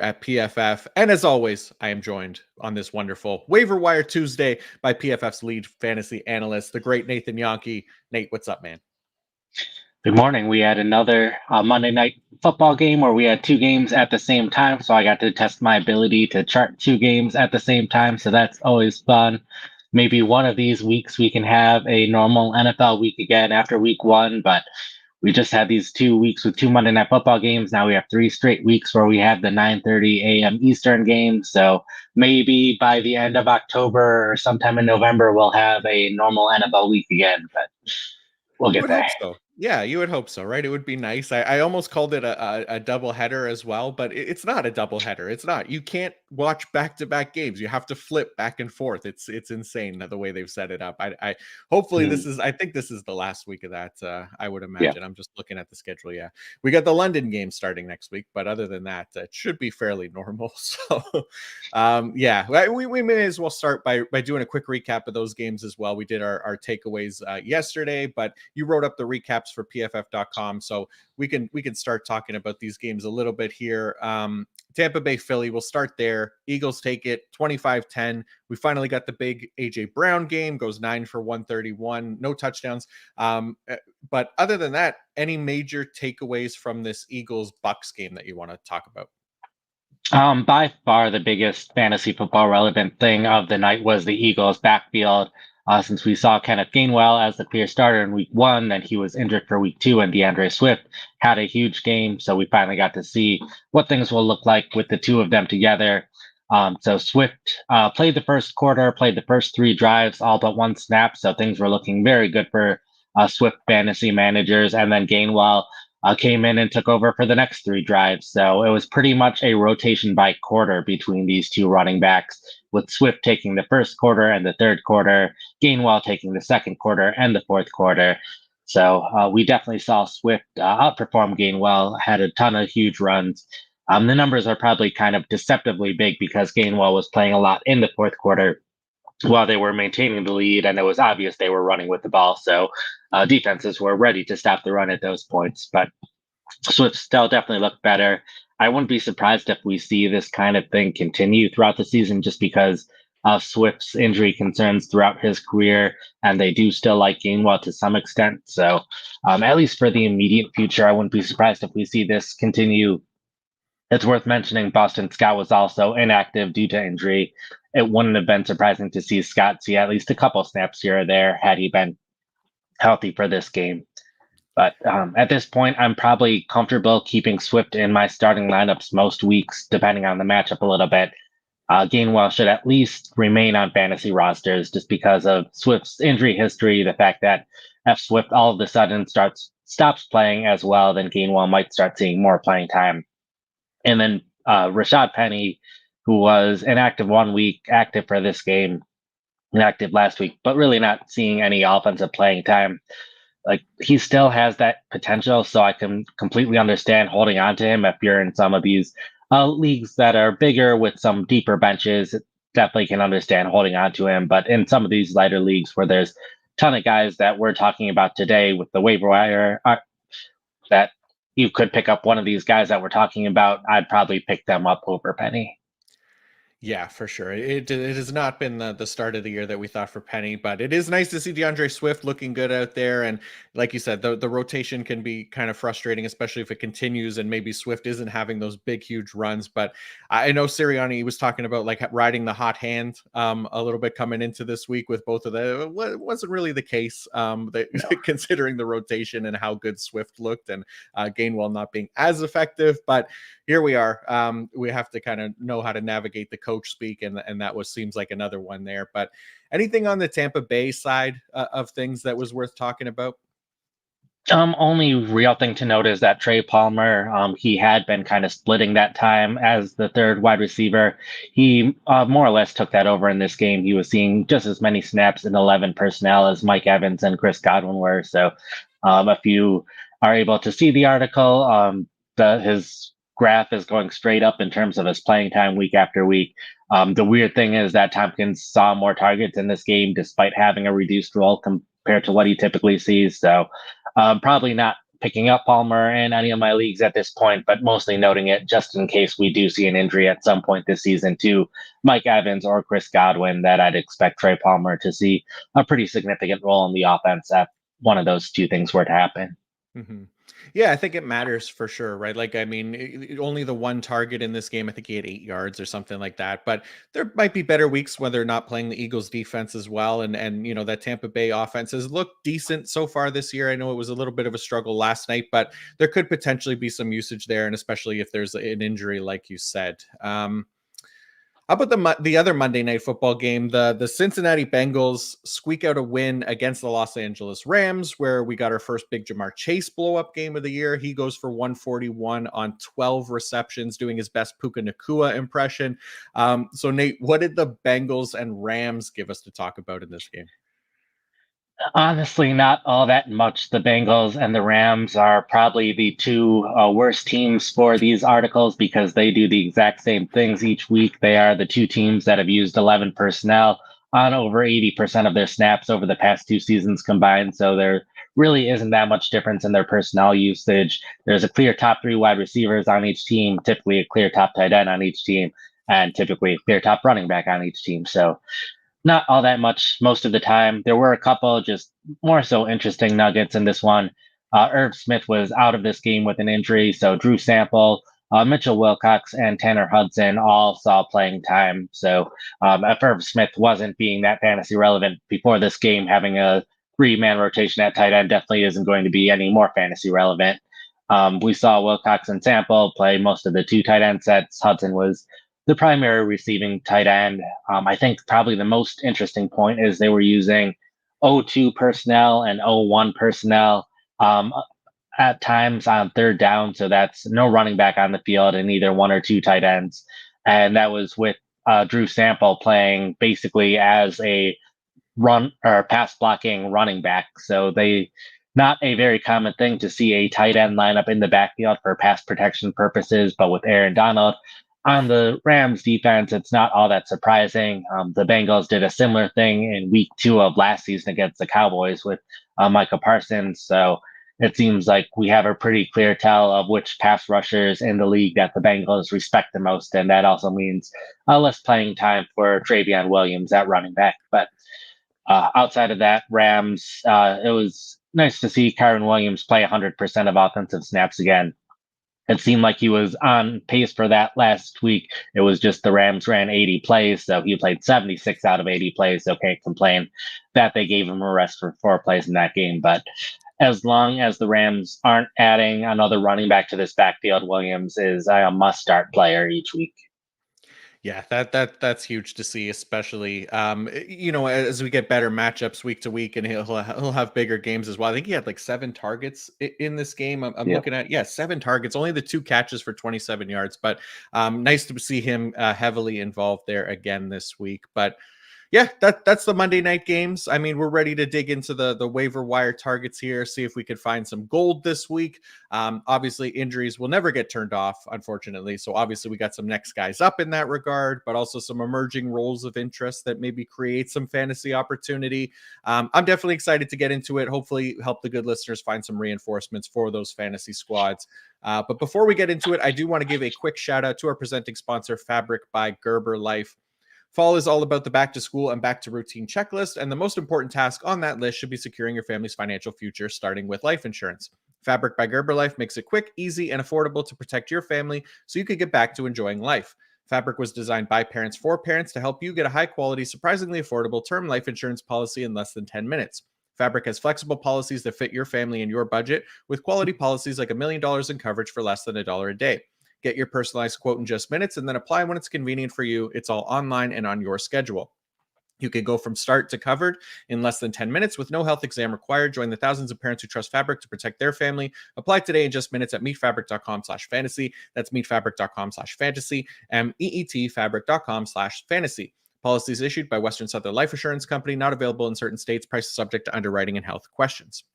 at PFF. And as always, I am joined on this wonderful Waiver Wire Tuesday by PFF's lead fantasy analyst, the great Nathan Jahnke. Nate, what's up, man? Good morning. We had another Monday night football game where we had two games at the same time. So I got to test my ability to chart two games at the same time. So that's always fun. Maybe one of these weeks we can have a normal NFL week again after week one. But we just had these 2 weeks with two Monday night football games. Now we have three straight weeks where we have the 9:30 a.m. Eastern game. So maybe by the end of October or sometime in November, we'll have a normal NFL week again. But we'll You get would there. hope so. Yeah, you would hope so, right? It would be nice. I almost called it a double header as well, but it's not a double header. It's not. You can't watch back-to-back games. You have to flip back and forth. It's insane the way they've set it up. I hopefully Hmm. I think this is the last week of that. I would Yeah. imagine. I'm just looking at the schedule. Yeah, we got the London game starting next week, but other than that, it should be fairly normal. So, yeah, we may as well start by doing a quick recap of those games as well. We did our takeaways yesterday, but you wrote up the recaps for pff.com, so we can start talking about these games a little bit here. Tampa Bay Philly, we'll start there. Eagles take it 25-10. We finally got the big AJ Brown game, goes 9 for 131, no touchdowns. But other than that, any major takeaways from this Eagles Bucks game that you want to talk about? By far the biggest fantasy football relevant thing of the night was the Eagles' backfield. Since we saw Kenneth Gainwell as the clear starter in week one, then he was injured for week two, and DeAndre Swift had a huge game. So we finally got to see what things will look like with the two of them together. So Swift played the first quarter, played the first three drives, all but one snap. So things were looking very good for Swift fantasy managers. And then Gainwell came in and took over for the next three drives. So it was pretty much a rotation by quarter between these two running backs, with Swift taking the first quarter and the third quarter, Gainwell taking the second quarter and the fourth quarter. So we definitely saw Swift outperform Gainwell, had a ton of huge runs. The numbers are probably kind of deceptively big because Gainwell was playing a lot in the fourth quarter while they were maintaining the lead, and it was obvious they were running with the ball. So defenses were ready to stop the run at those points. But Swift still definitely looked better. I wouldn't be surprised if we see this kind of thing continue throughout the season just because of Swift's injury concerns throughout his career, and they do still like Gainwell to some extent. So, at least for the immediate future, I wouldn't be surprised if we see this continue. It's worth mentioning Boston Scott was also inactive due to injury. It wouldn't have been surprising to see Scott see at least a couple snaps here or there had he been healthy for this game. But at this point, I'm probably comfortable keeping Swift in my starting lineups most weeks, depending on the matchup a little bit. Gainwell should at least remain on fantasy rosters just because of Swift's injury history. The fact that if Swift all of a sudden stops playing as well, then Gainwell might start seeing more playing time. And then Rashad Penny, who was inactive 1 week, active for this game, inactive last week, but really not seeing any offensive playing time. Like, he still has that potential, so I can completely understand holding on to him if you're in some of these leagues that are bigger with some deeper benches. Definitely can understand holding on to him, but in some of these lighter leagues where there's a ton of guys that we're talking about today with the waiver wire that you could pick up one of these guys that we're talking about, I'd probably pick them up over Penny. Yeah, for sure. It has not been the start of the year that we thought for Penny, but it is nice to see DeAndre Swift looking good out there. And like you said, the rotation can be kind of frustrating, especially if it continues and maybe Swift isn't having those big, huge runs. But I know Sirianni was talking about like riding the hot hand a little bit coming into this week with both of them. It wasn't really the case, No. considering the rotation and how good Swift looked and Gainwell not being as effective. But here we are. We have to kind of know how to navigate the coach speak, and that seems like another one there. But anything on the Tampa Bay side of things that was worth talking about? Only real thing to note is that Trey Palmer, he had been kind of splitting that time as the third wide receiver. He more or less took that over in this game. He was seeing just as many snaps in 11 personnel as Mike Evans and Chris Godwin were. So, if you are able to see the article, his graph is going straight up in terms of his playing time week after week. The weird thing is that Tompkins saw more targets in this game despite having a reduced role compared to what he typically sees. So, probably not picking up Palmer in any of my leagues at this point, but mostly noting it just in case we do see an injury at some point this season to Mike Evans or Chris Godwin, that I'd expect Trey Palmer to see a pretty significant role in the offense if one of those two things were to happen. Mm-hmm. Yeah, I think it matters for sure, right? Like, I mean, only the one target in this game, I think he had 8 yards or something like that. But there might be better weeks when they're not playing the Eagles defense as well. And that Tampa Bay offense has looked decent so far this year. I know it was a little bit of a struggle last night, but there could potentially be some usage there. And especially if there's an injury, like you said. How about the other Monday Night Football game? The Cincinnati Bengals squeak out a win against the Los Angeles Rams, where we got our first big Jamar Chase blow-up game of the year. He goes for 141 on 12 receptions, doing his best Puka Nacua impression. So, Nate, what did the Bengals and Rams give us to talk about in this game? Honestly, not all that much. The Bengals and the Rams are probably the two worst teams for these articles because they do the exact same things each week. They are the two teams that have used 11 personnel on over 80% of their snaps over the past two seasons combined. So there really isn't that much difference in their personnel usage. There's a clear top three wide receivers on each team, typically a clear top tight end on each team, and typically a clear top running back on each team. So not all that much most of the time. There were a couple just more so interesting nuggets in this one. Irv Smith was out of this game with an injury, so Drew Sample, Mitchell Wilcox, and Tanner Hudson all saw playing time. So if Irv Smith wasn't being that fantasy relevant before this game, having a three-man rotation at tight end definitely isn't going to be any more fantasy relevant. We saw Wilcox and Sample play most of the two tight end sets. Hudson was the primary receiving tight end. I think probably the most interesting point is they were using 0-2 personnel and 0-1 personnel at times on third down. So that's no running back on the field and either one or two tight ends. And that was with Drew Sample playing basically as a run or pass blocking running back. So they not a very common thing to see a tight end lineup in the backfield for pass protection purposes, but with Aaron Donald on the Rams defense, it's not all that surprising. The Bengals did a similar thing in week 2 of last season against the Cowboys with Micah Parsons. So it seems like we have a pretty clear tell of which pass rushers in the league that the Bengals respect the most. And that also means less playing time for Travion Williams at running back. But outside of that, Rams, it was nice to see Kyron Williams play 100% of offensive snaps again. It seemed like he was on pace for that last week. It was just the Rams ran 80 plays, so he played 76 out of 80 plays. So can't complain that they gave him a rest for 4 plays in that game. But as long as the Rams aren't adding another running back to this backfield, Williams is a must-start player each week. Yeah, that's huge to see, especially as we get better matchups week to week, and he'll have bigger games as well. I think he had like 7 targets in this game. I'm looking at 7 targets, only the 2 catches for 27 yards, but nice to see him heavily involved there again this week. But yeah, that's the Monday night games. I mean, we're ready to dig into the waiver wire targets here, see if we could find some gold this week. Obviously, injuries will never get turned off, unfortunately. So obviously, we got some next guys up in that regard, but also some emerging roles of interest that maybe create some fantasy opportunity. I'm definitely excited to get into it. Hopefully, help the good listeners find some reinforcements for those fantasy squads. But before we get into it, I do want to give a quick shout out to our presenting sponsor, Fabric by Gerber Life. Fall is all about the back to school and back to routine checklist, and the most important task on that list should be securing your family's financial future, starting with life insurance. Fabric by Gerber Life makes it quick, easy, and affordable to protect your family so you can get back to enjoying life. Fabric was designed by parents for parents to help you get a high-quality, surprisingly affordable term life insurance policy in less than 10 minutes. Fabric has flexible policies that fit your family and your budget, with quality policies like $1 million in coverage for less than $1 a day. Get your personalized quote in just minutes and then apply when it's convenient for you. It's all online and on your schedule. You can go from start to covered in less than 10 minutes with no health exam required. Join the thousands of parents who trust Fabric to protect their family. Apply today in just minutes at meetfabric.com/fantasy. That's meetfabric.com/fantasy. meetfabric.com/fantasy. Policies issued by Western Southern Life Assurance Company, not available in certain states. Prices subject to underwriting and health questions.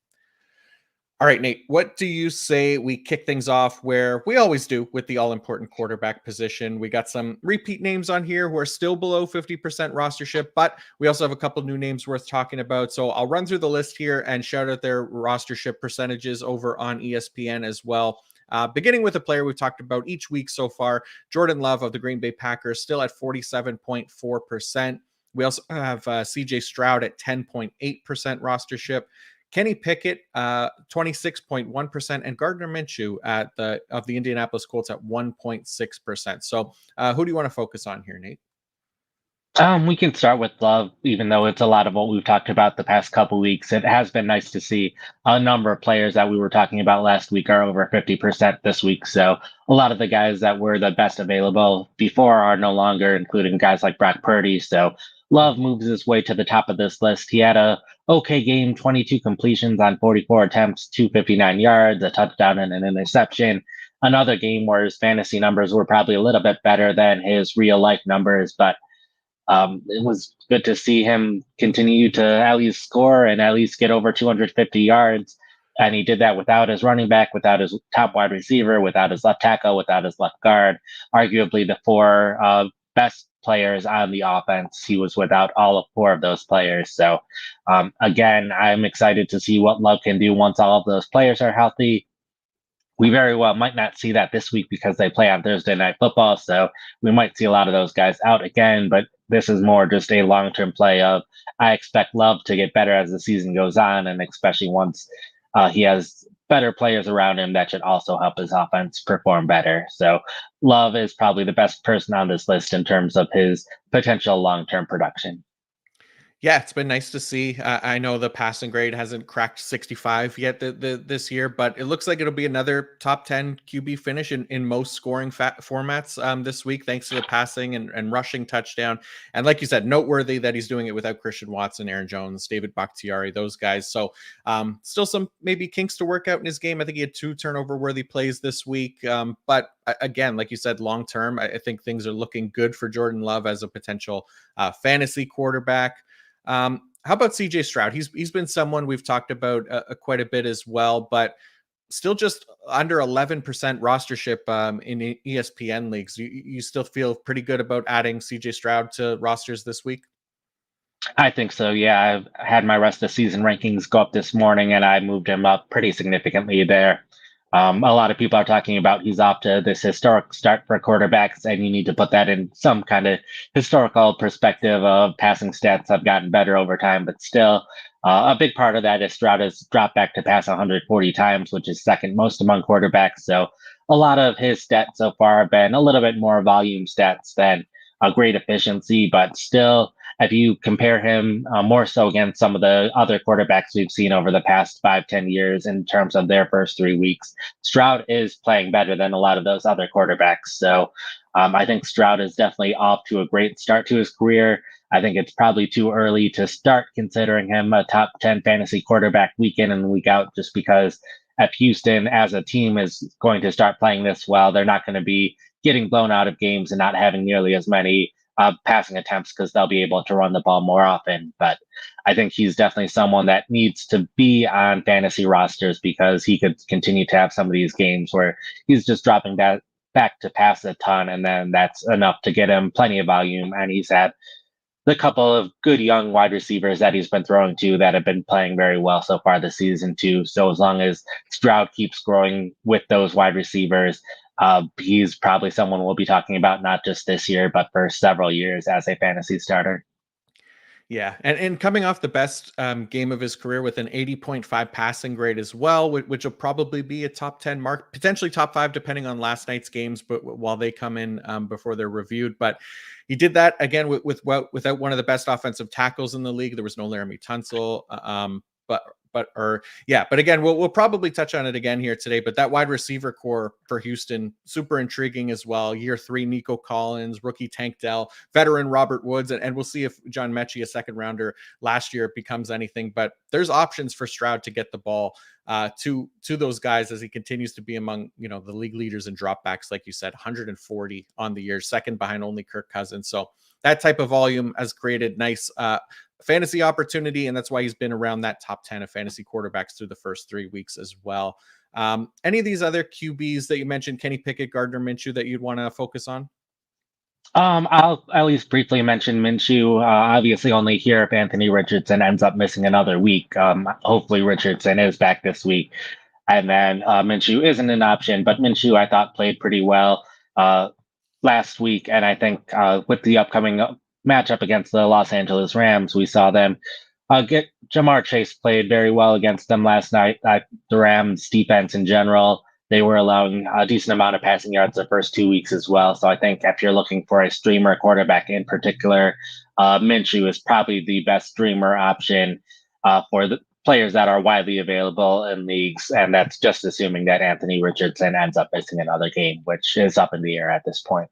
All right, Nate, what do you say we kick things off where we always do with the all important quarterback position? We got some repeat names on here who are still below 50% rostership, but we also have a couple new names worth talking about. So I'll run through the list here and shout out their rostership percentages over on ESPN as well. Beginning with a player we've talked about each week so far, Jordan Love of the Green Bay Packers, still at 47.4%. We also have CJ Stroud at 10.8% rostership. Kenny Pickett, 26.1%, and Gardner Minshew of the Indianapolis Colts at 1.6%. So who do you want to focus on here, Nate? We can start with Love, even though it's a lot of what we've talked about the past couple weeks. It has been nice to see a number of players that we were talking about last week are over 50% this week. So a lot of the guys that were the best available before are no longer, including guys like Brock Purdy. So Love moves his way to the top of this list. He had a okay game, 22 completions on 44 attempts, 259 yards, a touchdown and an interception. Another game where his fantasy numbers were probably a little bit better than his real life numbers, but it was good to see him continue to at least score and at least get over 250 yards. And he did that without his running back, without his top wide receiver, without his left tackle, without his left guard. Arguably the four best players on the offense. He was without all of four of those players. So, again, I'm excited to see what Love can do once all of those players are healthy. We very well might not see that this week because they play on Thursday Night Football. So we might see a lot of those guys out again, but this is more just a long term play of I expect Love to get better as the season goes on, and especially once he has better players around him that should also help his offense perform better. So Love is probably the best person on this list in terms of his potential long term production. Yeah, it's been nice to see. I know the passing grade hasn't cracked 65 yet this year, but it looks like it'll be another top 10 QB finish in most scoring formats this week, thanks to the passing and rushing touchdown. And like you said, noteworthy that he's doing it without Christian Watson, Aaron Jones, David Bakhtiari, those guys. So still some maybe kinks to work out in his game. I think he had 2 turnover-worthy plays this week. But again, like you said, long term, I think things are looking good for Jordan Love as a potential fantasy quarterback. How about CJ Stroud? He's been someone we've talked about quite a bit as well, but still just under 11% rostership in ESPN leagues. You still feel pretty good about adding CJ Stroud to rosters this week? I think so. Yeah, I've had my rest of season rankings go up this morning, and I moved him up pretty significantly there. A lot of people are talking about he's off to this historic start for quarterbacks, and you need to put that in some kind of historical perspective of passing stats have gotten better over time, but still, a big part of that is Stroud has dropped back to pass 140 times, which is second most among quarterbacks. So a lot of his stats so far have been a little bit more volume stats than a great efficiency, but still if you compare him more so against some of the other quarterbacks we've seen over the past 5, 10 years in terms of their first 3 weeks, Stroud is playing better than a lot of those other quarterbacks. So I think Stroud is definitely off to a great start to his career. I think it's probably too early to start considering him a top 10 fantasy quarterback week in and week out, just because if Houston as a team is going to start playing this well, they're not going to be getting blown out of games and not having nearly as many passing attempts because they'll be able to run the ball more often. But I think he's definitely someone that needs to be on fantasy rosters because he could continue to have some of these games where he's just dropping that back to pass a ton, and then that's enough to get him plenty of volume. And he's had the couple of good young wide receivers that he's been throwing to that have been playing very well so far this season too. So as long as Stroud keeps growing with those wide receivers, he's probably someone we'll be talking about not just this year, but for several years as a fantasy starter. Yeah, and coming off the best game of his career with an 80.5 passing grade as well, which will probably be a top 10 mark, potentially top 5, depending on last night's games, but while they come in before they're reviewed. But he did that again without one of the best offensive tackles in the league. There was no Laramie Tunsil, but again, we'll probably touch on it again here today. But that wide receiver core for Houston, super intriguing as well. Year 3, Nico Collins, rookie Tank Dell, veteran Robert Woods, and we'll see if John Mechie, a second rounder last year, becomes anything. But there's options for Stroud to get the ball to those guys as he continues to be among the league leaders in dropbacks, like you said, 140 on the year, second behind only Kirk Cousins. So that type of volume has created nice fantasy opportunity, and that's why he's been around that top 10 of fantasy quarterbacks through the first 3 weeks as well. Any of these other QBs that you mentioned, Kenny Pickett, Gardner Minshew, that you'd want to focus on? I'll at least briefly mention Minshew. Obviously, only here if Anthony Richardson ends up missing another week. Hopefully, Richardson is back this week, and then Minshew isn't an option. But Minshew, I thought, played pretty well last week, and I think with the upcoming matchup against the Los Angeles Rams, we saw them get Jamar Chase played very well against them last night. The Rams defense in general, they were allowing a decent amount of passing yards the first 2 weeks as well. So I think if you're looking for a streamer quarterback in particular, Minshew is probably the best streamer option for the players that are widely available in leagues. And that's just assuming that Anthony Richardson ends up missing another game, which is up in the air at this point.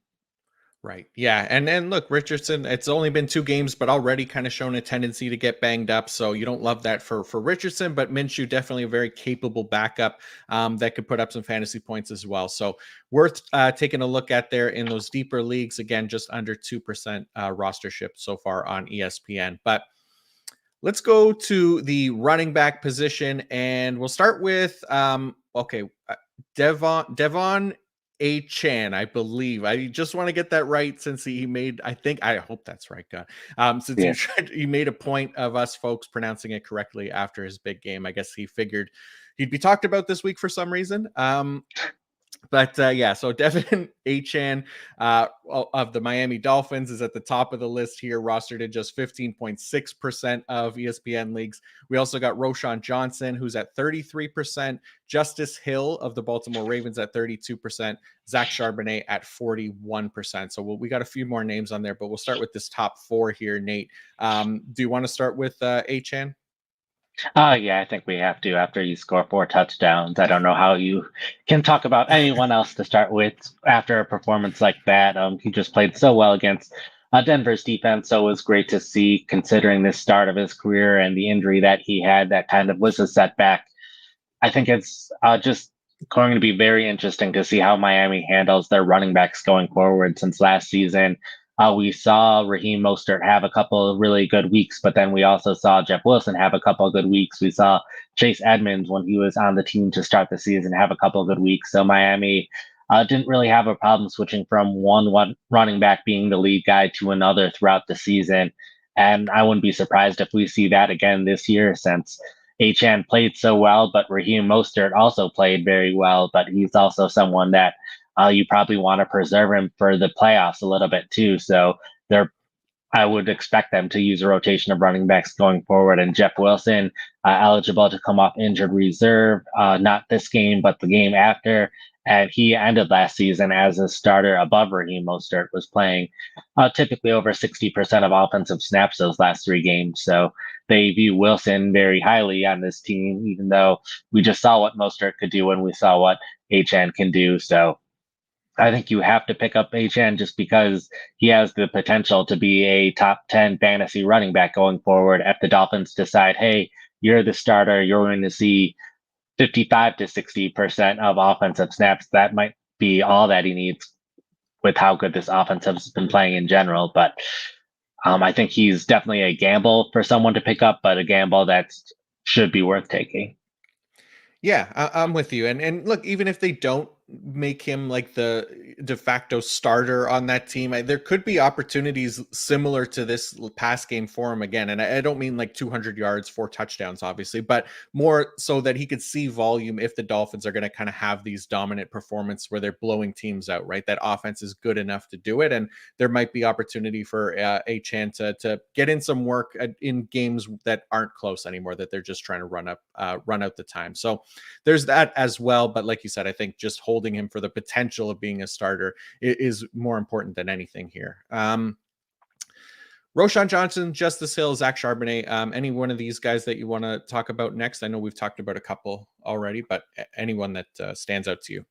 Right. Yeah. And look, Richardson, it's only been 2 games, but already kind of shown a tendency to get banged up. So you don't love that for Richardson, but Minshew definitely a very capable backup that could put up some fantasy points as well. So worth taking a look at there in those deeper leagues. Again, just under 2% rostership so far on ESPN. But let's go to the running back position, and we'll start with Devon A. Chan, I believe. I just want to get that right since he made, I hope that's right, God. Since Yeah. you made a point of us folks pronouncing it correctly after his big game. I guess he figured he'd be talked about this week for some reason. But yeah, so Devin Achan of the Miami Dolphins is at the top of the list here, rostered at just 15.6% of ESPN leagues. We also got Roshan Johnson, who's at 33%, Justice Hill of the Baltimore Ravens at 32%, Zach Charbonnet at 41%. So we got a few more names on there, but we'll start with this top 4 here, Nate. Do you want to start with Achan? Yeah, I think we have to after you score 4 touchdowns. I don't know how you can talk about anyone else to start with after a performance like that. He just played so well against Denver's defense, so it was great to see considering the start of his career and the injury that he had that kind of was a setback. I think it's just going to be very interesting to see how Miami handles their running backs going forward. Since last season, we saw Raheem Mostert have a couple of really good weeks, but then we also saw Jeff Wilson have a couple of good weeks. We saw Chase Edmonds, when he was on the team to start the season, have a couple of good weeks. So Miami didn't really have a problem switching from one running back being the lead guy to another throughout the season. And I wouldn't be surprised if we see that again this year, since Achan played so well, but Raheem Mostert also played very well. But he's also someone that you probably want to preserve him for the playoffs a little bit too. So I would expect them to use a rotation of running backs going forward. And Jeff Wilson, eligible to come off injured reserve, not this game, but the game after. And he ended last season as a starter above Raheem Mostert, was playing typically over 60% of offensive snaps those last 3 games. So they view Wilson very highly on this team, even though we just saw what Mostert could do when we saw what Achan can do. So I think you have to pick up Achan just because he has the potential to be a top 10 fantasy running back going forward. If the Dolphins decide, hey, you're the starter, you're going to see 55 to 60% of offensive snaps, that might be all that he needs with how good this offense has been playing in general. But I think he's definitely a gamble for someone to pick up, but a gamble that should be worth taking. Yeah, I'm with you. And look, even if they don't make him like the de facto starter on that team, there could be opportunities similar to this past game for him again. And I don't mean like 200 yards, 4 touchdowns, obviously, but more so that he could see volume if the Dolphins are going to kind of have these dominant performances where they're blowing teams out, right? That offense is good enough to do it. And there might be opportunity for Achan to get in some work in games that aren't close anymore, that they're just trying to run out the time. So there's that as well. But like you said, I think just holding him for the potential of being a starter is more important than anything here. Roshan Johnson, Justice Hill, Zach Charbonnet, any one of these guys that you want to talk about next? I know we've talked about a couple already, but anyone that stands out to you?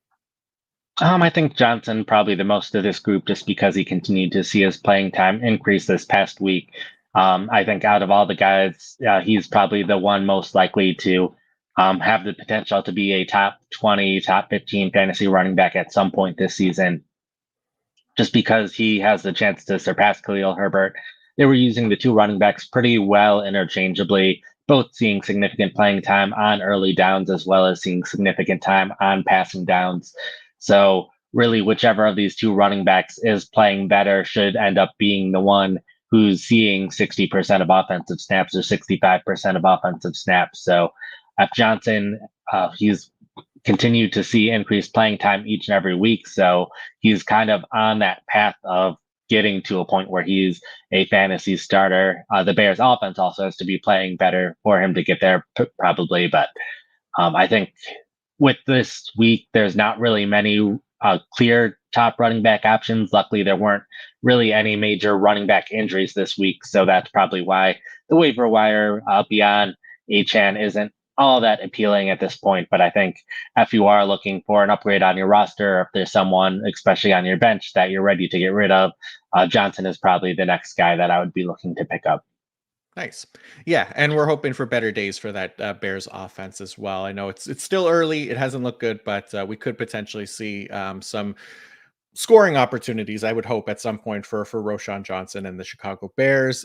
I think Johnson probably the most of this group, just because he continued to see his playing time increase this past week. I think out of all the guys, he's probably the one most likely to have the potential to be a top 20, top 15 fantasy running back at some point this season, just because he has the chance to surpass Khalil Herbert they were using the two running backs pretty well interchangeably, both seeing significant playing time on early downs as well as seeing significant time on passing downs. So really, whichever of these two running backs is playing better should end up being the one who's seeing 60% of offensive snaps or 65% of offensive snaps. So F. Johnson, he's continued to see increased playing time each and every week. So he's kind of on that path of getting to a point where he's a fantasy starter. The Bears offense also has to be playing better for him to get there, probably. But I think with this week, there's not really many clear top running back options. Luckily, there weren't really any major running back injuries this week. So that's probably why the waiver wire beyond Achan isn't all that appealing at this point. But I think if you are looking for an upgrade on your roster, if there's someone, especially on your bench, that you're ready to get rid of, Johnson is probably the next guy that I would be looking to pick up. Nice. Yeah, and we're hoping for better days for that Bears offense as well. I know it's still early. It hasn't looked good, but we could potentially see some scoring opportunities, I would hope, at some point for Roschon Johnson and the Chicago Bears.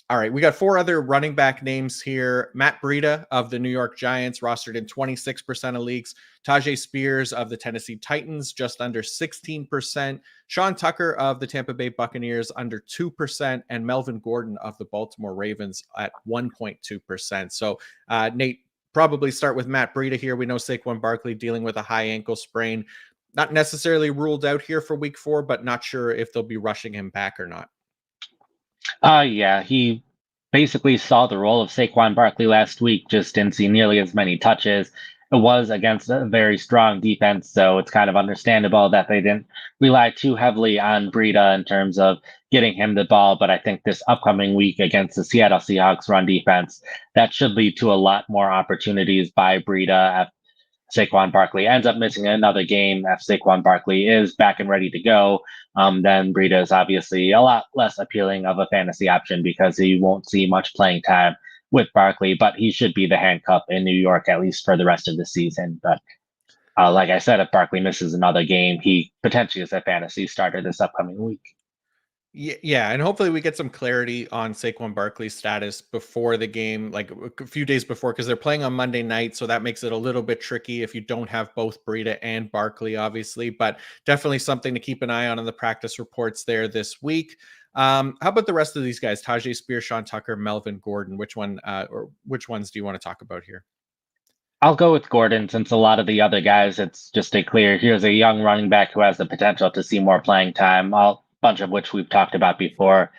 All right, we got four other running back names here. Matt Breida of the New York Giants, rostered in 26% of leagues. Tajay Spears of the Tennessee Titans, just under 16%. Sean Tucker of the Tampa Bay Buccaneers, under 2%. And Melvin Gordon of the Baltimore Ravens at 1.2%. So, Nate, probably start with Matt Breida here. We know Saquon Barkley dealing with a high ankle sprain. Not necessarily ruled out here for week 4, but not sure if they'll be rushing him back or not. Yeah, he basically saw the role of Saquon Barkley last week, just didn't see nearly as many touches. It was against a very strong defense, so it's kind of understandable that they didn't rely too heavily on Breida in terms of getting him the ball. But I think this upcoming week against the Seattle Seahawks run defense, that should lead to a lot more opportunities by Breida. Saquon Barkley ends up missing another game, if Saquon Barkley is back and ready to go, then Breida is obviously a lot less appealing of a fantasy option because he won't see much playing time with Barkley, but he should be the handcuff in New York, at least for the rest of the season. But like I said, if Barkley misses another game, he potentially is a fantasy starter this upcoming week. Yeah, and hopefully we get some clarity on Saquon Barkley's status before the game, like a few days before, because they're playing on Monday night, so that makes it a little bit tricky if you don't have both Breida and Barkley, obviously. But definitely something to keep an eye on in the practice reports there this week. How about the rest of these guys? Tajay Spears, Sean Tucker, Melvin Gordon. Which one, or which ones do you want to talk about here? I'll go with Gordon since a lot of the other guys, it's just a clear here's a young running back who has the potential to see more playing time. Bunch of which we've talked about before.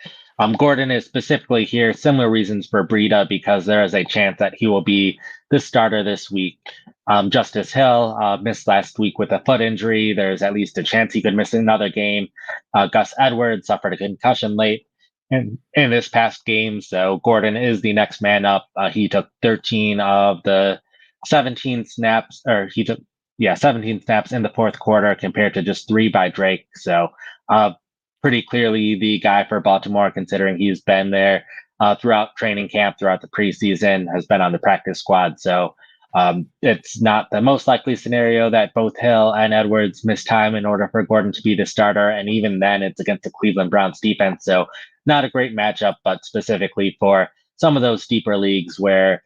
Gordon is specifically here, similar reasons for Breida, because there is a chance that he will be the starter this week. Justice Hill missed last week with a foot injury. There's at least a chance he could miss another game. Gus Edwards suffered a concussion late in this past game, so Gordon is the next man up. He took 13 of the 17 snaps, or he took 17 snaps in the fourth quarter compared to just 3 by Drake. So pretty clearly the guy for Baltimore, considering he's been there throughout training camp, throughout the preseason, has been on the practice squad. So it's not the most likely scenario that both Hill and Edwards miss time in order for Gordon to be the starter. And even then, it's against the Cleveland Browns defense. So not a great matchup, but specifically for some of those deeper leagues where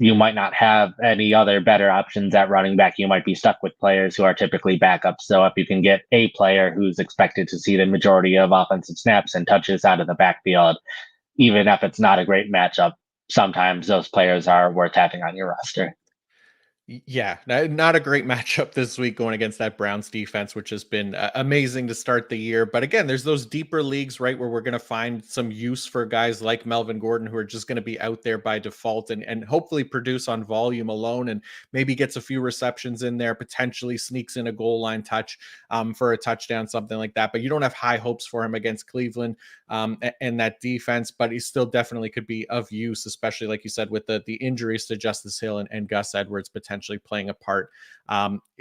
you might not have any other better options at running back. You might be stuck with players who are typically backups. So if you can get a player who's expected to see the majority of offensive snaps and touches out of the backfield, even if it's not a great matchup, sometimes those players are worth having on your roster. Yeah, not a great matchup this week going against that Browns defense, which has been amazing to start the year. But again, there's those deeper leagues, right, where we're going to find some use for guys like Melvin Gordon, who are just going to be out there by default and hopefully produce on volume alone, and maybe gets a few receptions in there, potentially sneaks in a goal line touch for a touchdown, something like that. But you don't have high hopes for him against Cleveland and that defense, but he still definitely could be of use, especially like you said, with the injuries to Justice Hill and Gus Edwards potentially playing a part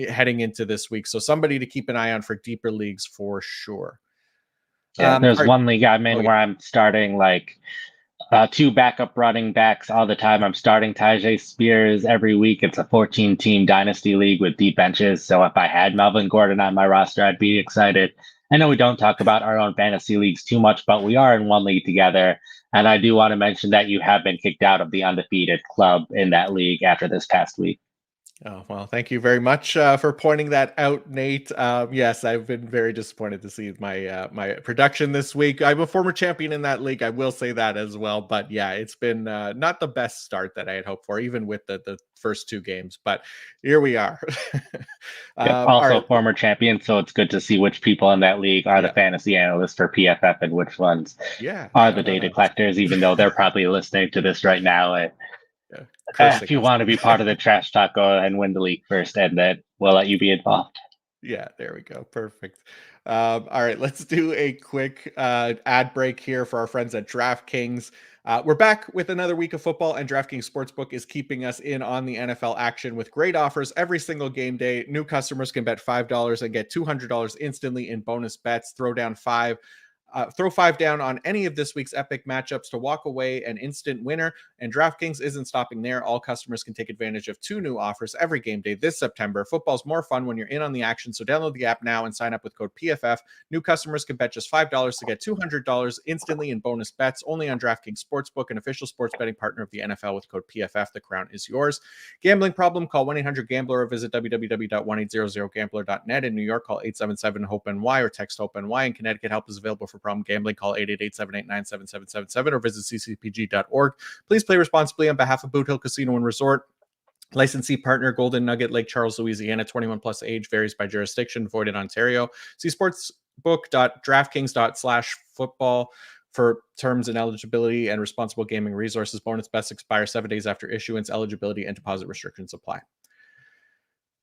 heading into this week. So somebody to keep an eye on for deeper leagues for sure. Yeah, there's one league I'm in where I'm starting like 2 backup running backs all the time. I'm starting Tajay Spears every week. It's a 14-team dynasty league with deep benches. So if I had Melvin Gordon on my roster, I'd be excited. I know we don't talk about our own fantasy leagues too much, but we are in one league together. And I do want to mention that you have been kicked out of the undefeated club in that league after this past week. Oh, well, thank you very much for pointing that out, Nate. Yes, I've been very disappointed to see my production this week. I'm a former champion in that league. I will say that as well. But yeah, it's been not the best start that I had hoped for, even with the first two games. But here we are. Yep. All Also right. former champion, so it's good to see which people in that league are the Yeah. fantasy analysts for PFF and which ones Yeah. are No, the no, data no. collectors, even though they're probably listening to this right now. Yeah, If cursing you us. want to be part of the trash talk, go ahead and win the league first, and then we'll let you be involved. Yeah, there we go. Perfect. All right, let's do a quick ad break here for our friends at DraftKings. We're back with another week of football, and DraftKings Sportsbook is keeping us in on the NFL action with great offers every single game day. New customers can bet $5 and get $200 instantly in bonus bets. Throw five down on any of this week's epic matchups to walk away an instant winner. And DraftKings isn't stopping there. All customers can take advantage of two new offers every game day this September. Football's more fun when you're in on the action, so download the app now and sign up with code PFF. New customers can bet just $5 to get $200 instantly in bonus bets only on DraftKings Sportsbook, an official sports betting partner of the NFL with code PFF. The crown is yours. Gambling problem? Call 1-800-GAMBLER or visit www.1800gambler.net. In New York, call 877-HOPE-NY or text HOPE-NY. In Connecticut, help is available for problem gambling. Call 888-789-7777 or visit ccpg.org. Please play responsibly on behalf of Boot Hill Casino and Resort. Licensee partner Golden Nugget, Lake Charles, Louisiana. 21 plus age, varies by jurisdiction. Void in Ontario. See sportsbook.draftkings.com/football for terms and eligibility and responsible gaming resources. Bonus bets expire 7 days after issuance. Eligibility and deposit restrictions apply.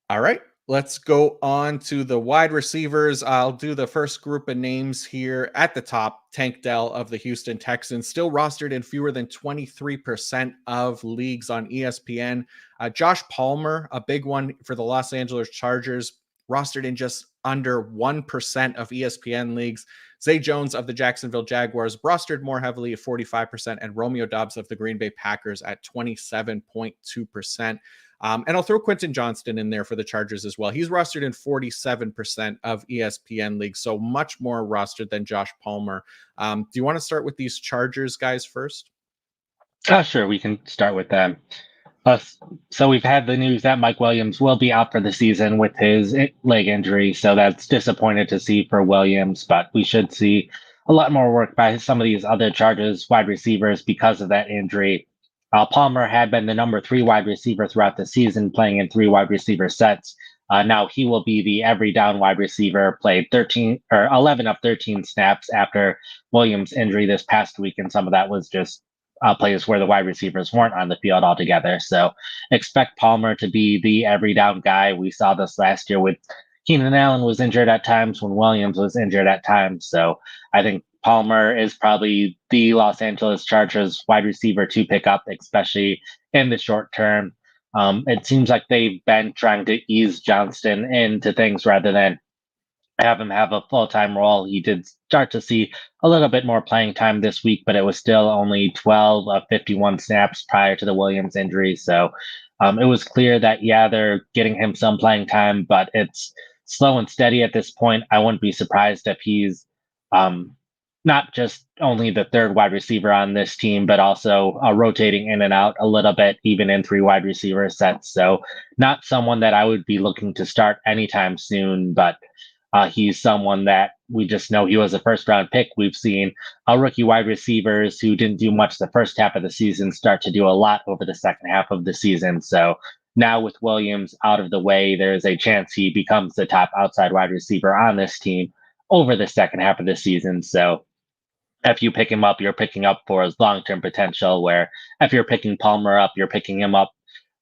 All right, let's go on to the wide receivers. I'll do the first group of names here at the top. Tank Dell of the Houston Texans, still rostered in fewer than 23% of leagues on ESPN. Josh Palmer, a big one for the Los Angeles Chargers, rostered in just under 1% of ESPN leagues. Zay Jones of the Jacksonville Jaguars, rostered more heavily at 45%, and Romeo Doubs of the Green Bay Packers at 27.2%. And I'll throw Quentin Johnston in there for the Chargers as well. He's rostered in 47% of ESPN leagues, so much more rostered than Josh Palmer. Do you want to start with these Chargers guys first? Sure, we can start with them. Uh, so we've had the news that Mike Williams will be out for the season with his leg injury, so that's disappointed to see for Williams, but we should see a lot more work by some of these other Chargers wide receivers because of that injury. Palmer had been the number 3 wide receiver throughout the season, playing in 3 wide receiver sets. Now he will be the every down wide receiver, played 13 or 11 of 13 snaps after Williams' injury this past week, and some of that was just plays where the wide receivers weren't on the field altogether. So expect Palmer to be the every down guy. We saw this last year with Keenan Allen was injured at times when Williams was injured at times. So I think Palmer is probably the Los Angeles Chargers wide receiver to pick up, especially in the short term. It seems like they've been trying to ease Johnston into things rather than have him have a full-time role. He did start to see a little bit more playing time this week, but it was still only 12 of 51 snaps prior to the Williams injury. So it was clear that, yeah, they're getting him some playing time, but it's slow and steady at this point. I wouldn't be surprised if he's not just only the third wide receiver on this team, but also rotating in and out a little bit, even in 3 wide receiver sets. So not someone that I would be looking to start anytime soon, but he's someone that we just know he was a first round pick. We've seen rookie wide receivers who didn't do much the first half of the season start to do a lot over the second half of the season. So now with Williams out of the way, there's a chance he becomes the top outside wide receiver on this team over the second half of the season. So if you pick him up, you're picking up for his long term potential, where if you're picking Palmer up, you're picking him up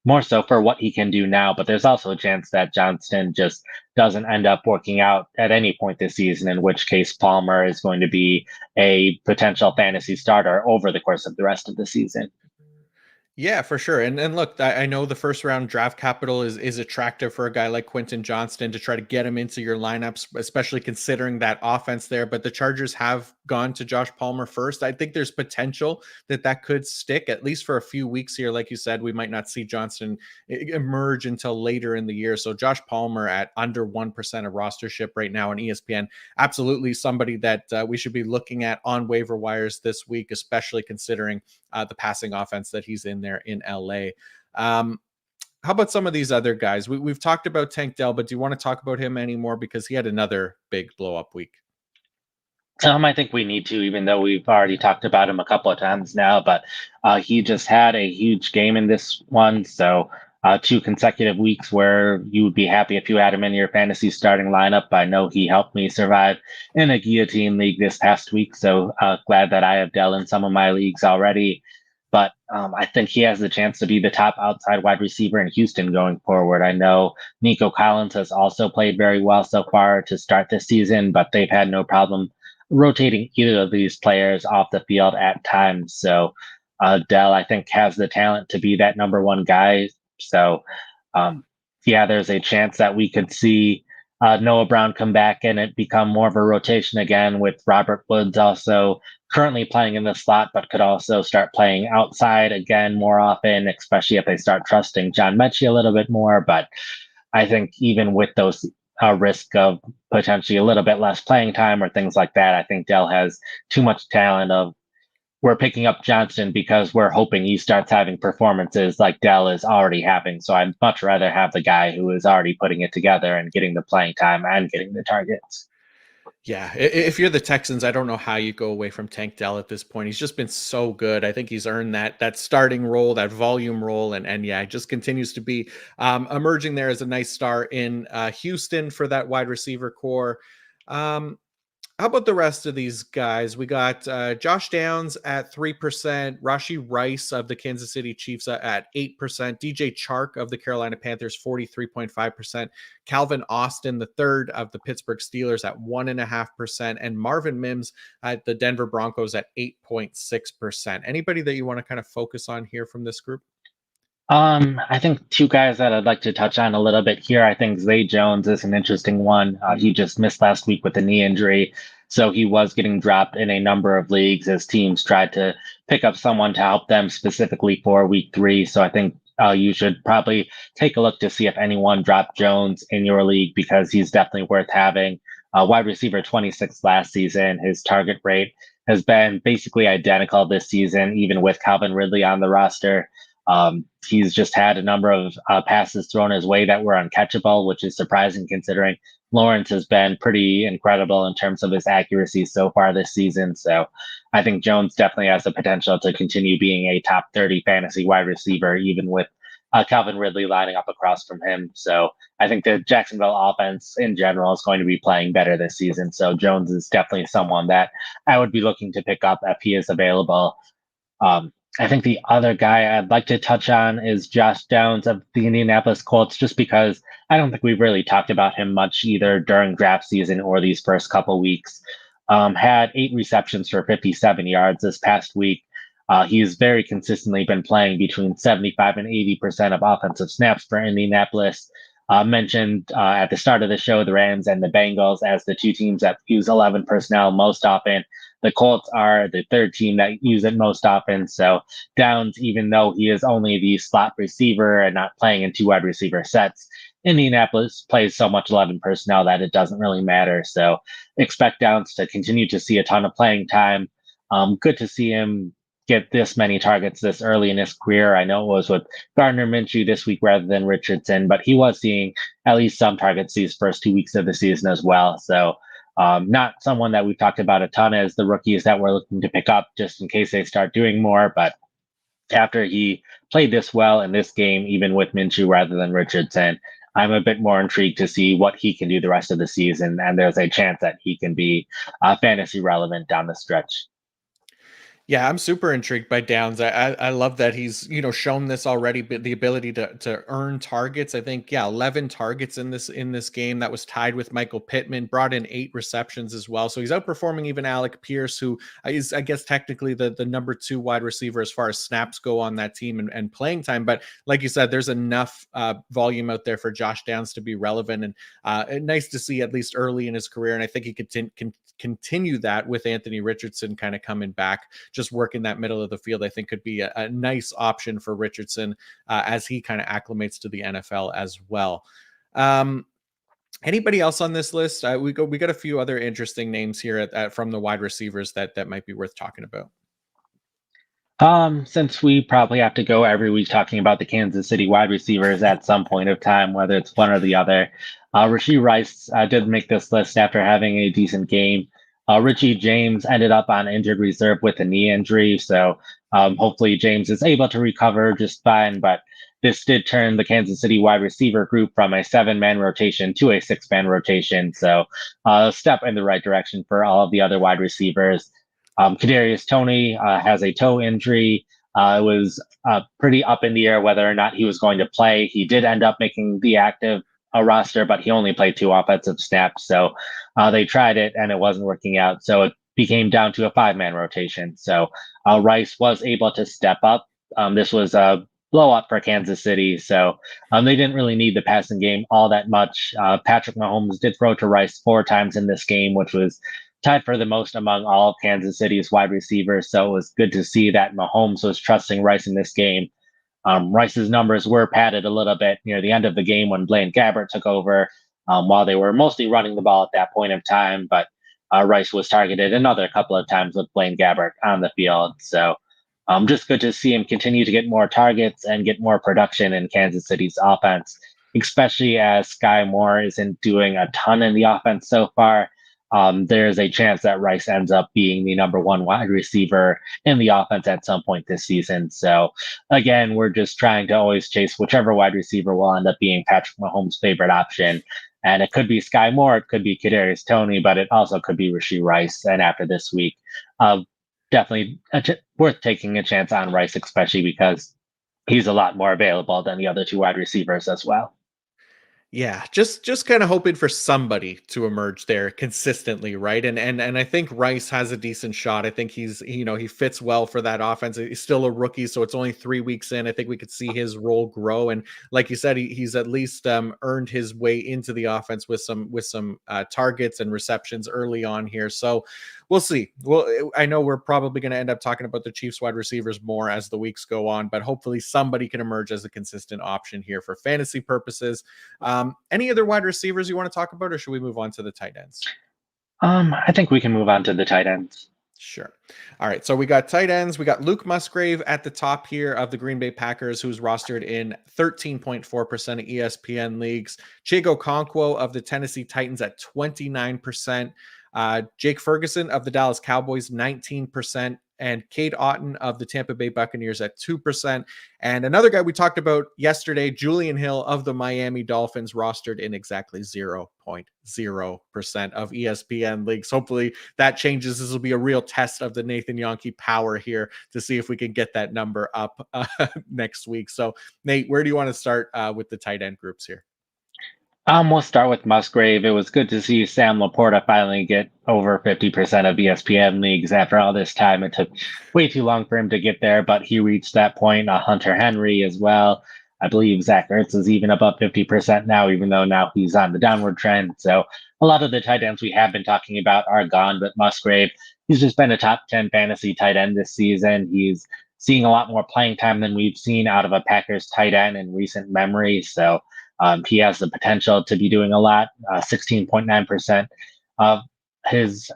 more so for what he can do now. But there's also a chance that Johnston just doesn't end up working out at any point this season, in which case Palmer is going to be a potential fantasy starter over the course of the rest of the season. Yeah, for sure. And look, I know the first round draft capital is attractive for a guy like Quentin Johnston to try to get him into your lineups, especially considering that offense there. But the Chargers have gone to Josh Palmer first. I think there's potential that that could stick at least for a few weeks here. Like you said, we might not see Johnston emerge until later in the year. So Josh Palmer at under 1% of rostership right now on ESPN, absolutely somebody that we should be looking at on waiver wires this week, especially considering the passing offense that he's in there in LA. How about some of these other guys? We've talked about Tank Dell, but do you want to talk about him anymore? Because he had another big blow up week. I think we need to, even though we've already talked about him a couple of times now. But he just had a huge game in this one, so 2 consecutive weeks where you would be happy if you had him in your fantasy starting lineup. I know he helped me survive in a guillotine league this past week, so glad that I have Dell in some of my leagues already. But I think he has the chance to be the top outside wide receiver in Houston going forward. I know Nico Collins has also played very well so far to start this season, but they've had no problem rotating either of these players off the field at times. So Dell, I think, has the talent to be that number one guy. So um, yeah, there's a chance that we could see Noah Brown come back and it become more of a rotation again, with Robert Woods also currently playing in the slot, but could also start playing outside again more often, especially if they start trusting John Mechie a little bit more. But I think even with those risk of potentially a little bit less playing time or things like that, I think Dell has too much talent. Of we're picking up Johnston because we're hoping he starts having performances like Dell is already having. So I'd much rather have the guy who is already putting it together and getting the playing time and getting the targets. Yeah, if you're the Texans, I don't know how you go away from Tank Dell at this point. He's just been so good. I think he's earned that starting role, that volume role, and yeah, just continues to be emerging there as a nice star in Houston for that wide receiver core. Um, How about the rest of these guys? We got Josh Downs at 3%, Rashi Rice of the Kansas City Chiefs at 8%, DJ Chark of the Carolina Panthers 43.5%, Calvin Austin, the third of the Pittsburgh Steelers at 1.5%, and Marvin Mims at the Denver Broncos at 8.6%. Anybody that you want to kind of focus on here from this group? I think two guys that I'd like to touch on a little bit here. I think Zay Jones is an interesting one. He just missed last week with a knee injury, so he was getting dropped in a number of leagues as teams tried to pick up someone to help them specifically for week 3. So I think you should probably take a look to see if anyone dropped Jones in your league, because he's definitely worth having. Wide receiver 26 last season. His target rate has been basically identical this season, even with Calvin Ridley on the roster. He's just had a number of passes thrown his way that were uncatchable, which is surprising considering Lawrence has been pretty incredible in terms of his accuracy so far this season. So I think Jones definitely has the potential to continue being a top 30 fantasy wide receiver, even with Calvin Ridley lining up across from him. So I think the Jacksonville offense in general is going to be playing better this season. So Jones is definitely someone that I would be looking to pick up if he is available. Um, I think the other guy I'd like to touch on is Josh Downs of the Indianapolis Colts, just because I don't think we've really talked about him much either during draft season or these first couple weeks. Had 8 receptions for 57 yards this past week. He's very consistently been playing between 75 and 80% of offensive snaps for Indianapolis. Mentioned at the start of the show the Rams and the Bengals as the two teams that use 11 personnel most often. The Colts are the third team that use it most often. So Downs, even though he is only the slot receiver and not playing in two wide receiver sets, Indianapolis plays so much 11 personnel that it doesn't really matter. So expect Downs to continue to see a ton of playing time. Good to see him get this many targets this early in his career. I know it was with Gardner Minshew this week rather than Richardson, but he was seeing at least some targets these first 2 weeks of the season as well. So not someone that we've talked about a ton as the rookies that we're looking to pick up just in case they start doing more. But after he played this well in this game, even with Minshew rather than Richardson, I'm a bit more intrigued to see what he can do the rest of the season. And there's a chance that he can be fantasy relevant down the stretch. Yeah, I'm super intrigued by Downs. I love that he's shown this already, but the ability to earn targets. I think 11 targets in this game. That was tied with Michael Pittman. Brought in 8 receptions as well, so he's outperforming even Alec Pierce, who is I guess technically the number 2 wide receiver as far as snaps go on that team and playing time. But like you said, there's enough volume out there for Josh Downs to be relevant, and nice to see at least early in his career. And I think he can continue that with Anthony Richardson kind of coming back, just working that middle of the field. I think could be a nice option for Richardson as he kind of acclimates to the NFL as well. Anybody else on this list? We got a few other interesting names here from the wide receivers that might be worth talking about. Since we probably have to go every week talking about the Kansas City wide receivers at some point of time, whether it's one or the other, Rashee Rice did make this list after having a decent game. Richie James ended up on injured reserve with a knee injury, so hopefully James is able to recover just fine. But this did turn the Kansas City wide receiver group from a 7-man rotation to a 6-man rotation, so a step in the right direction for all of the other wide receivers. Kadarius Toney has a toe injury. It was pretty up in the air whether or not he was going to play. He did end up making the active roster, but he only played 2 offensive snaps. So they tried it and it wasn't working out. So it became down to a 5-man rotation. So Rice was able to step up. This was a blow up for Kansas City. So they didn't really need the passing game all that much. Patrick Mahomes did throw to Rice 4 times in this game, which was tied for the most among all of Kansas City's wide receivers. So it was good to see that Mahomes was trusting Rice in this game. Rice's numbers were padded a little bit near the end of the game when Blaine Gabbert took over, while they were mostly running the ball at that point of time. But Rice was targeted another couple of times with Blaine Gabbert on the field. So just good to see him continue to get more targets and get more production in Kansas City's offense, especially as Sky Moore isn't doing a ton in the offense so far. There's a chance that Rice ends up being the number 1 wide receiver in the offense at some point this season. So again, we're just trying to always chase whichever wide receiver will end up being Patrick Mahomes' favorite option. And it could be Sky Moore, it could be Kadarius Toney, but it also could be Rashee Rice. And after this week, definitely worth taking a chance on Rice, especially because he's a lot more available than the other 2 wide receivers as well. Yeah, just kind of hoping for somebody to emerge there consistently, right? And I think Rice has a decent shot. I think he fits well for that offense. He's still a rookie, so it's only 3 weeks in. I think we could see his role grow, and like you said, he's at least earned his way into the offense with some targets and receptions early on here. So we'll see. Well, I know we're probably going to end up talking about the Chiefs wide receivers more as the weeks go on, but hopefully somebody can emerge as a consistent option here for fantasy purposes. Any other wide receivers you want to talk about, or should we move on to the tight ends? I think we can move on to the tight ends. Sure. All right. So we got tight ends. We got Luke Musgrave at the top here of the Green Bay Packers, who's rostered in 13.4% of ESPN leagues. Chigo Okonkwo of the Tennessee Titans at 29%. Jake Ferguson of the Dallas Cowboys, 19%. And Cade Otton of the Tampa Bay Buccaneers at 2%. And another guy we talked about yesterday, Julian Hill of the Miami Dolphins, rostered in exactly 0.0% of ESPN leagues. Hopefully that changes. This will be a real test of the Nathan Jahnke power here to see if we can get that number up next week. So, Nate, where do you want to start with the tight end groups here? We'll start with Musgrave. It was good to see Sam Laporta finally get over 50% of ESPN leagues after all this time. It took way too long for him to get there, but he reached that point. Hunter Henry as well. I believe Zach Ertz is even above 50% now, even though now he's on the downward trend. So a lot of the tight ends we have been talking about are gone, but Musgrave, he's just been a top 10 fantasy tight end this season. He's seeing a lot more playing time than we've seen out of a Packers tight end in recent memory. So he has the potential to be doing a lot. 16.9% of he's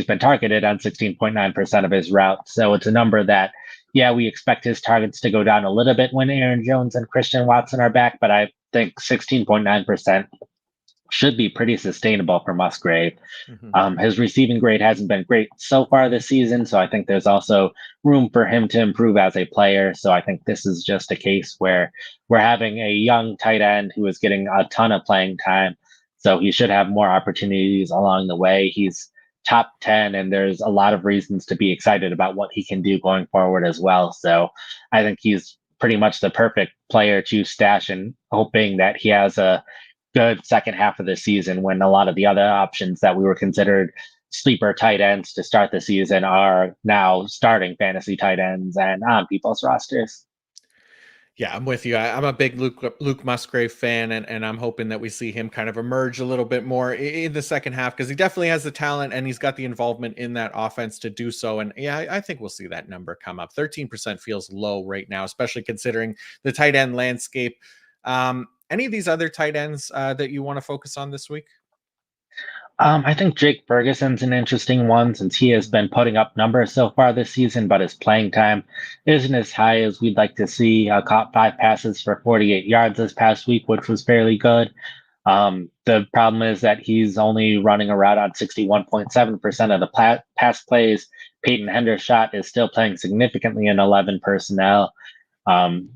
been targeted on 16.9% of his routes. So it's a number that, yeah, we expect his targets to go down a little bit when Aaron Jones and Christian Watson are back, but I think 16.9% should be pretty sustainable for Musgrave. His receiving grade hasn't been great so far this season, so I think there's also room for him to improve as a player. So I think this is just a case where we're having a young tight end who is getting a ton of playing time. So he should have more opportunities along the way. He's top 10, and there's a lot of reasons to be excited about what he can do going forward as well. So I think he's pretty much the perfect player to stash, and hoping that he has a good second half of the season when a lot of the other options that we were considered sleeper tight ends to start the season are now starting fantasy tight ends and on people's rosters. Yeah, I'm with you. I'm a big Luke Musgrave fan, and I'm hoping that we see him kind of emerge a little bit more in the second half, because he definitely has the talent and he's got the involvement in that offense to do so. And yeah, I think we'll see that number come up. 13% feels low right now, especially considering the tight end landscape. Any of these other tight ends that you want to focus on this week? I think Jake Ferguson's an interesting one since he has been putting up numbers so far this season, but his playing time isn't as high as we'd like to see. Caught 5 passes for 48 yards this past week, which was fairly good. The problem is that he's only running around on 61.7% of the pass plays. Peyton Hendershot is still playing significantly in 11 personnel. Um,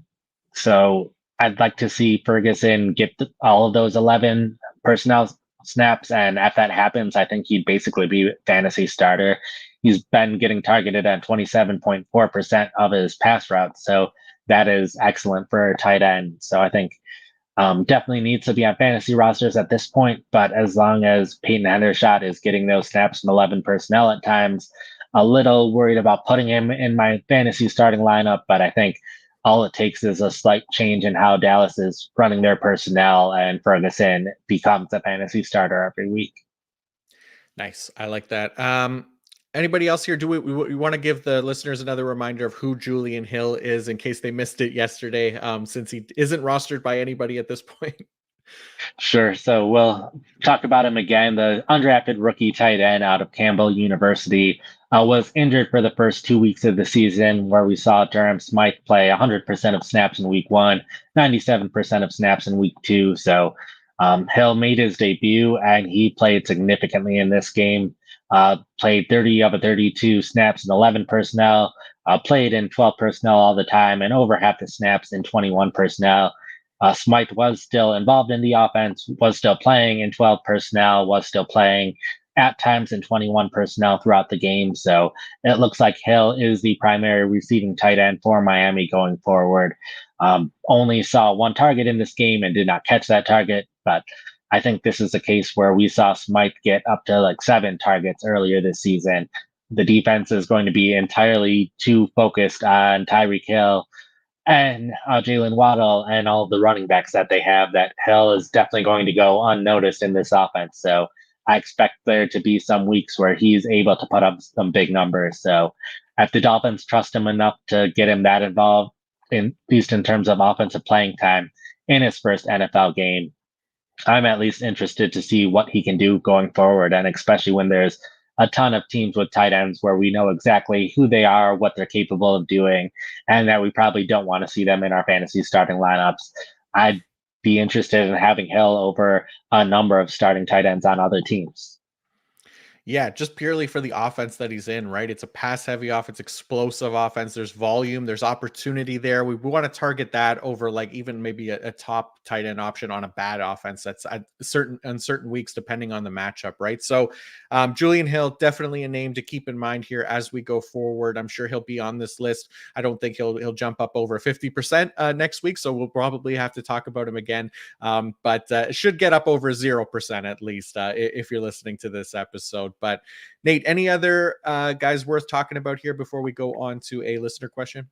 so I'd like to see Ferguson get all of those 11 personnel snaps, and if that happens, I think he'd basically be a fantasy starter. He's been getting targeted at 27.4% of his pass routes, so that is excellent for a tight end. So I think definitely needs to be on fantasy rosters at this point, but as long as Peyton Hendershot is getting those snaps in 11 personnel at times, a little worried about putting him in my fantasy starting lineup, but I think all it takes is a slight change in how Dallas is running their personnel, and Ferguson becomes a fantasy starter every week. Nice. I like that. Anybody else here? Do we want to give the listeners another reminder of who Julian Hill is in case they missed it yesterday, since he isn't rostered by anybody at this point? Sure. So we'll talk about him again. The undrafted rookie tight end out of Campbell University was injured for the first 2 weeks of the season, where we saw Durham Smythe play 100% of snaps in week one, 97% of snaps in week two. So Hill made his debut and he played significantly in this game. Played 30 of a 32 snaps in 11 personnel, played in 12 personnel all the time, and over half the snaps in 21 personnel. Smythe was still involved in the offense, was still playing in 12 personnel, was still playing at times in 21 personnel throughout the game. So it looks like Hill is the primary receiving tight end for Miami going forward. Only saw one target in this game and did not catch that target, but I think this is a case where we saw Smythe get up to like 7 targets earlier this season. The defense is going to be entirely too focused on Tyreek Hill and Jalen Waddle and all of the running backs that they have, that Hill is definitely going to go unnoticed in this offense. So I expect there to be some weeks where he's able to put up some big numbers. So if the Dolphins trust him enough to get him that involved, in, at least in terms of offensive playing time in his first NFL game, I'm at least interested to see what he can do going forward. And especially when there's a ton of teams with tight ends where we know exactly who they are, what they're capable of doing, and that we probably don't want to see them in our fantasy starting lineups. I'd be interested in having Hill over a number of starting tight ends on other teams. Yeah, just purely for the offense that he's in, right? It's a pass heavy offense, explosive offense. There's volume, there's opportunity there. We want to target that over like even maybe a top tight end option on a bad offense that's at certain weeks, depending on the matchup, right? So Julian Hill, definitely a name to keep in mind here as we go forward. I'm sure he'll be on this list. I don't think he'll jump up over 50% next week, so we'll probably have to talk about him again. But it should get up over 0% at least if you're listening to this episode. But Nate, any other guys worth talking about here before we go on to a listener question?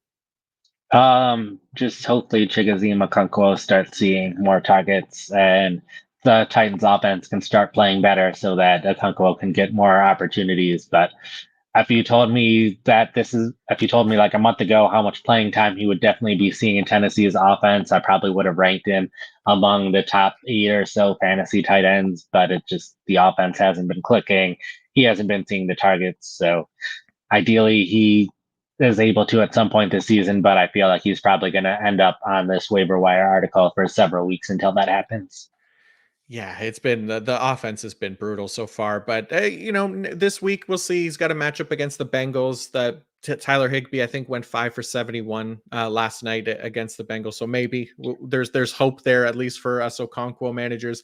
Just hopefully Chigoziem Okonkwo starts seeing more targets and the Titans offense can start playing better so that Okonkwo can get more opportunities. But if you told me like a month ago how much playing time he would definitely be seeing in Tennessee's offense, I probably would have ranked him among the top 8 or so fantasy tight ends, but the offense hasn't been clicking. He hasn't been seeing the targets. So ideally he is able to at some point this season, but I feel like he's probably going to end up on this waiver wire article for several weeks until that happens. Yeah, it's been the offense has been brutal so far, but this week we'll see. He's got a matchup against the Bengals. That Tyler Higbee, I think, went 5 for 71 last night against the Bengals. So maybe there's hope there, at least for us Okonkwo managers.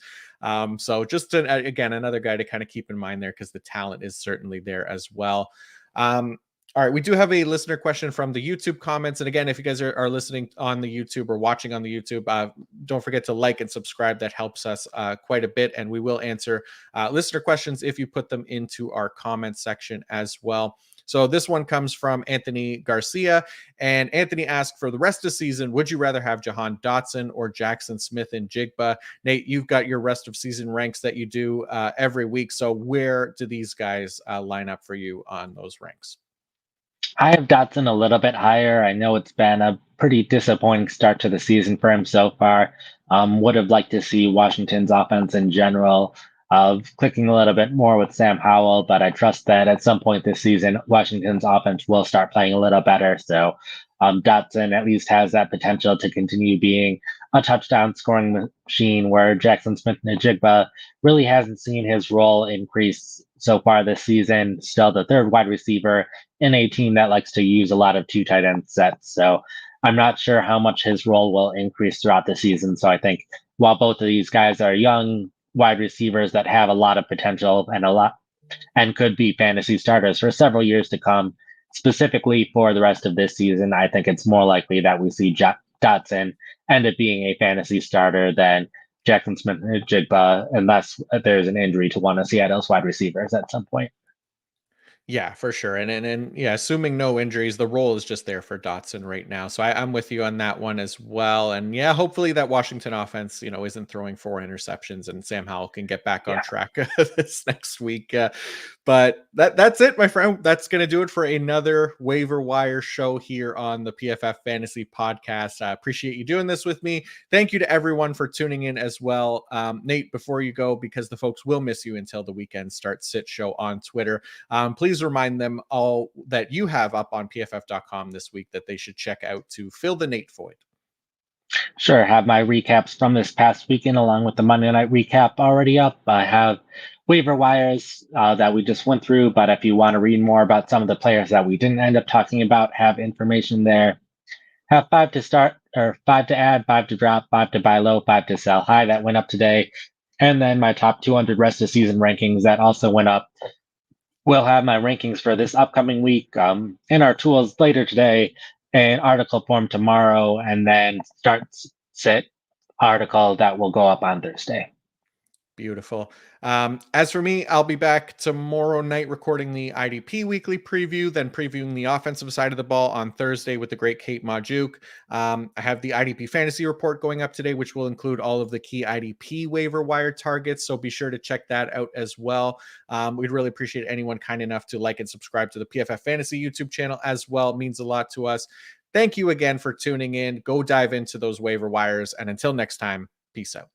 So just again, another guy to kind of keep in mind there, because the talent is certainly there as well. All right, we do have a listener question from the YouTube comments. And again, if you guys are listening on the YouTube or watching on the YouTube, don't forget to like and subscribe. That helps us quite a bit. And we will answer listener questions if you put them into our comment section as well. So this one comes from Anthony Garcia. And Anthony asked, for the rest of the season, would you rather have Jahan Dotson or Jackson Smith and Jigba? Nate, you've got your rest of season ranks that you do every week. So where do these guys line up for you on those ranks? I have Dotson a little bit higher. I know it's been a pretty disappointing start to the season for him so far. Would have liked to see Washington's offense in general clicking a little bit more with Sam Howell, but I trust that at some point this season, Washington's offense will start playing a little better. So Dotson at least has that potential to continue being a touchdown scoring machine, where Jackson Smith-Njigba really hasn't seen his role increase so far this season. Still the third wide receiver in a team that likes to use a lot of two tight end sets. So I'm not sure how much his role will increase throughout the season. So I think while both of these guys are young wide receivers that have a lot of potential and could be fantasy starters for several years to come, specifically for the rest of this season, I think it's more likely that we see Dotson end up being a fantasy starter than Jackson Smith-Njigba, unless there's an injury to one of Seattle's wide receivers at some point. Yeah, for sure. And yeah, assuming no injuries, the role is just there for Dotson right now. So I'm with you on that one as well. And yeah, hopefully that Washington offense, isn't throwing 4 interceptions and Sam Howell can get back on track this next week. But that's it, my friend. That's going to do it for another waiver wire show here on the PFF Fantasy Podcast. I appreciate you doing this with me. Thank you to everyone for tuning in as well. Nate, before you go, because the folks will miss you until the weekend start sit show on Twitter, please remind them all that you have up on pff.com this week that they should check out to fill the Nate void. Sure. Have my recaps from this past weekend along with the Monday night recap already up. I have waiver wires that we just went through, but if you want to read more about some of the players that we didn't end up talking about, have information there. Have 5 to start, or 5 to add, 5 to drop, 5 to buy low, 5 to sell high. That went up today. And then my top 200 rest of season rankings that also went up. We'll have my rankings for this upcoming week in our tools later today, an article form tomorrow, and then start sit article that will go up on Thursday. Beautiful. As for me, I'll be back tomorrow night recording the IDP weekly preview, then previewing the offensive side of the ball on Thursday with the great Kate Majuk. I have the IDP fantasy report going up today, which will include all of the key IDP waiver wire targets. So be sure to check that out as well. We'd really appreciate anyone kind enough to like and subscribe to the PFF Fantasy YouTube channel as well. It means a lot to us. Thank you again for tuning in. Go dive into those waiver wires. And until next time, peace out.